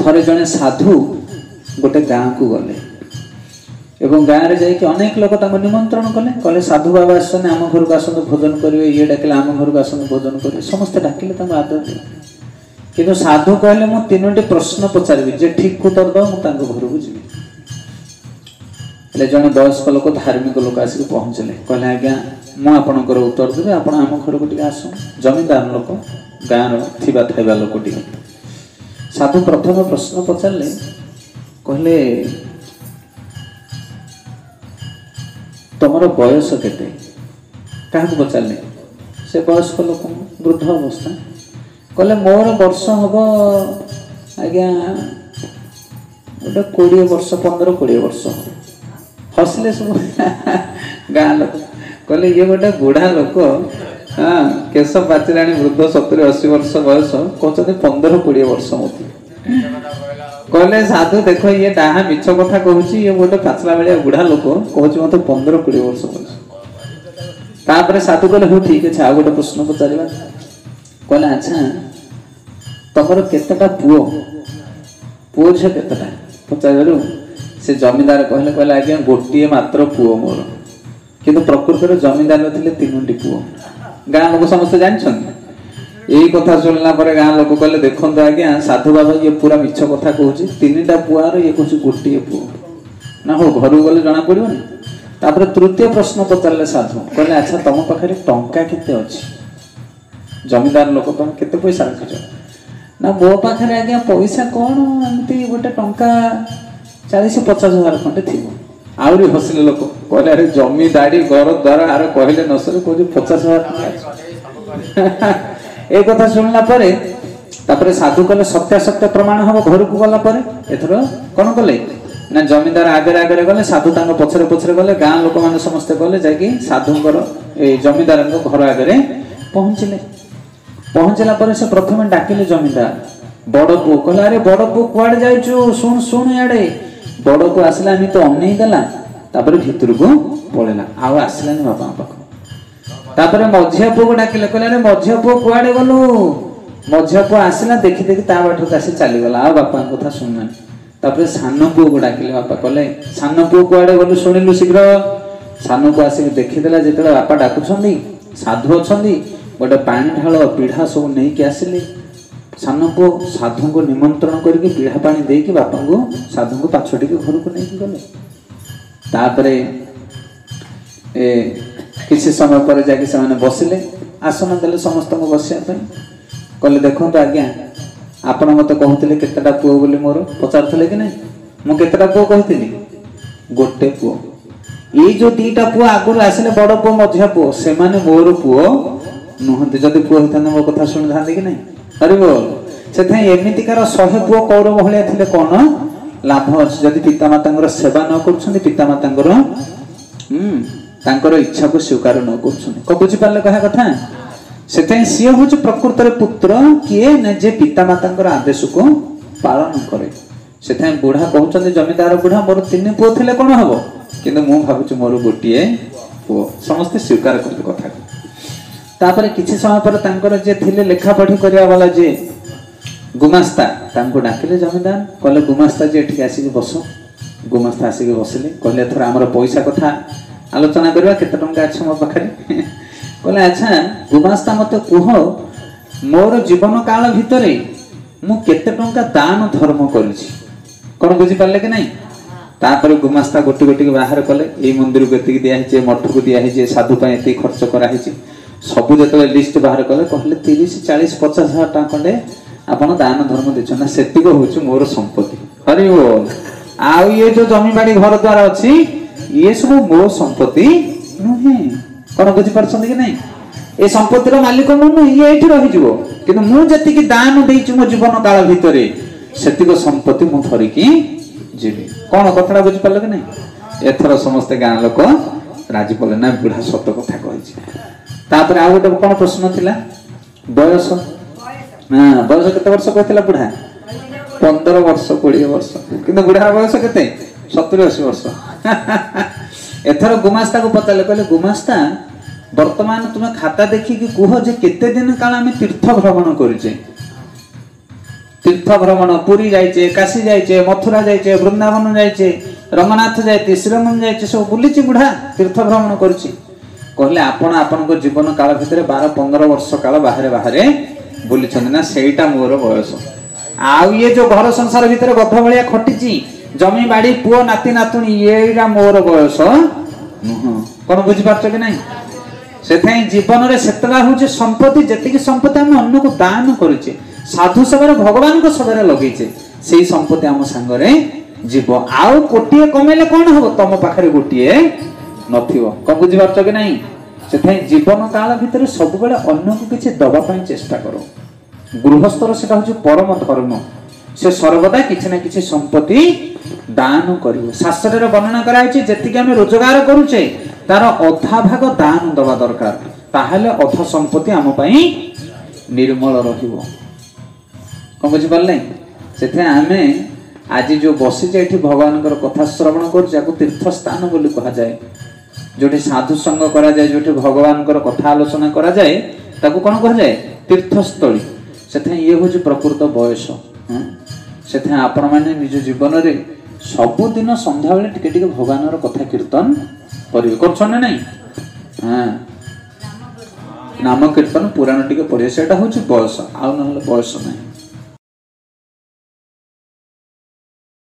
थरे जड़े साधु गोटे गाँ को गले एवं गाँव में जाकि अनेक लोक निमंत्रण कले कहले साधु बाबा आसने आम घर को आसतु भोजन करेंगे ये डाकिले आम घर को आसतु भोजन करेंगे समस्ते डाकिले आदर दिए किंतु साधु कहले मु तीनोटी प्रश्न पचारि जे ठीक उत्तर दो मुझे घर को जी जड़े वयस्क लोक धार्मिक लोक आसिक पहुँचले कहले आज्ञा मुझे उत्तर देवी आप आम घर को आस जमींदार लोक गाँव थाइबा लोक साधु प्रथम प्रश्न पचारे कहले तुमर बयस केते क्या पचारे से वयस्क लोक वृद्ध अवस्था कहले मोर वर्ष हम आज्ञा गोटे 20 वर्ष 15-20 वर्ष हसिले सब गाँ लोक कहले ये गोटे बुढ़ा लोक हाँ केश पाचिला वृद्ध 70-80 वर्ष बयस कहते 15-20 वर्ष मत कहले साधु देख ये डाहा मिछ कथा कहूँ ये गोटे पाचला बेलिया बुढ़ा लोक कहूँ मत 15-20 वर्ष बयस तापर साधु कहले हो ठीक है आ गोटे प्रश्न पचार कहले अच्छा तुमर केतेटा पुओ पुओ झील केतेटा पचार से जमींदार कहले कहले आज्ञा गोटे मात्र पुओ मोर किंतु प्रकृत जमींदार थे 3टी पुओ गाँ लोक समस्ते जानते यही कथा शुणला गाँ लोक कहले देखो आज्ञा साधु बाबा ये पूरा मिछ कथा कहूँ 3टा पुआर ये कहूँ गोटे पुओ ना हो घर गले जना पड़ोनी तापर तृतीय प्रश्न पचारे साधु कहले अच्छा तुम पाखे टंका केते अच्छी जमींदार लोक तुम केते पैसा रखिच ना मो पाखे आज्ञा पैसा कौन एमती गोटे टंका 40-50 हजार खंडे थी आहरी हसिले लोक कहले अरे जमीदारी घर द्वारा आर कहले नसरे कह 50 हजार ए कथा शुणला साधु कहले सत्यासत्य प्रमाण हम घर को गला एथर कौन कले ना जमींदार आगे आगे गले साधु पछरे पछरे गले गाँ लोक मैंने समस्ते गले जाकि साधुंकर जमींदार घर आगे पहुँचला से प्रथम डाकिले जमींदार बड़ पु कहला अरे बड़ पु कुआड़े जाइछु सुन सुन याडे बड़ पु आसला आम तो अनै देला तापर भितर को पळेला आ आसलानी बापा पाख तापर मझिया पु को डाकिले कहला अरे मझिया पु कुआड़े गलु मझिया पु आसला देखि देखि ता बाटू आसी चली गला आ बापा कथा सुनना तापर सान पु को डाकिले बापा कहले सान पु कुआड़े गलु सुनिलु शीघ्र सान पु आसी देखि देला जेतले बापा डाकुछंदी साधु अछंदी गोटे पानी ढाल पीढ़ा सब नहीं कि आसिले सान पु साधु को निमंत्रण करके पीढ़ा पानी देकी बापा को साधु को पाछटी के घर को नहीं गले तापरे किसी समय पर जाके से बसिले आसन देले समस्त को बसिया कहले देखो आज्ञा आपण मत कहते केतेटा पुओ बोली मोर पचारे कि नहीं मुझे केतेटा पुओ कही गोटे पुओ ये जो 2टा पुओ आगुरी आसिले बड़ पुओ मझिया पुओ से मोर पुओ नुहति जदि पुओ होता मो कथा शुणी था कि नहीं अरे बोल से एमतीकार 100 पुओ कौरव भाया थे कौन लाभ अच्छे जदि पितामाता सेवा न कर इच्छा को स्वीकार न कर बुझीपारे कह कथा से सी हूँ प्रकृत पुत्र किए न जे पितामाता आदेश को पालन करे से बुढ़ा कहते जमींदार बुढ़ा मोर 3 पुओ थे कौन हम कि भावुँ मोर गोटे पुओ समस्ते स्वीकार कर कथा तापर किसी समय पर जे थिले लेखा पढ़ी करिया वाला जे गुमास्ता तांको डाकिले जमींदार कहले गुमास्ता जे एठी आसिक बस गुमास्ता आसिक बसिले कहले एथर हमर पैसा कथा आलोचना करबा केते टंका अछि मो पाखरे कहले अच्छा गुमास्ता मते कुह मोर जीवन काल भितरे मु केते टंका दान धर्म करिछि कोन बुझी पाले कि नहीं तापर गुमास्ता गोटी गोटी बाहर कले ए मंदिर को एति दिया हिचे मठ को दिया हिचे साधु पय एति खर्च करा हिचे सबू जो लिस्ट बाहर कले कहले 30-40-50 हजार टाका खंडे आपण दान धर्म देछना सेति को होछु मोर संपत्ति हरि बोल आ ये जो जमी बाड़ी घर द्वार अछि ये सब मो संपत्ति नहे कोन बुझी परछन कि नहीं ए संपत्तिर मालिक मु ये एठी रहि जिवो किंतु मु जति कि दान देइछु मो जीवन काल भितरे सेति को संपत्ति मु धरि कि जीवी कोन कथड़ा बुझी परले कि नहीं एथर समस्त गाँ लोक राजी पले ना बुढ़ा सत कथा कहिछि तापर आ गोटे कौन प्रश्न थिला बयस हाँ बयस केते वर्ष कहथिला बुढ़ा 15 वर्ष 20 वर्ष किंतु बुढ़ा बयस केते 70-80 वर्ष एथर गुमास्ता को पचारे कहले गुमास्ता वर्तमान तुम्हें खाता देखिकी कह जे केते दिन काल आम तीर्थ भ्रमण करिचे तीर्थ भ्रमण पुरी जाइए, काशी जाइए, मथुरा जाइए, वृंदावन जाइए, रंगनाथ जाइए, श्रीरंगन जाइए, सब बुली बुढ़ा तीर्थ भ्रमण करुच्ची कहले आपण आपण जीवन काल भितर 12-15 वर्ष काल बाहरे बाहरे बुली ना सेटा मोर बयस आउ ये जो घर संसार भितर गध भाया खटी जमी बाड़ी पुओ नाती नातुणी ये मोर बयस नुह कौन बुझीपार कि ना से जीवन में सेतला हूँ संपत्ति जी संपत्ति आम अन्न को दान करुचे साधु सभार भगवान को सभार लगे से संपत्ति आम सांगे जीव आउ गोटे कमेले कौन हम तुम पाखे गोटे नथिबो कौन बुझीपार कि ना से जीवन काल भितर सब बेले अन्न को किसी दवाई चेष्टा करो गृहस्थर से परम धर्म से सर्वदा किसी ना किसी संपत्ति दान कर शास्त्र वर्णना कराई जी आम रोजगार करुचे तार अधा भाग दान दवा दरकार ताहले अधा संपत्ति आम निर्मल रहिबो कौन बुझीपारे से आम आज जो बसीचे ये भगवान कथा श्रवण कर तीर्थ स्थान बोली कह जाए जो साधु संग करा जाए जो भगवान कथा आलोचना करा जाए ताकू कौन कह जाए तीर्थस्थली से ये हूँ प्रकृत बयस से आपण मैंने निज जीवन में सबुदिन संध्या बेले टिके टिके भगवान कथा कीर्तन करेंगे कर नहीं हाँ नाम कीर्तन पुराण टिके पढ़े से हूँ बयस आउ ना बयस नहीं।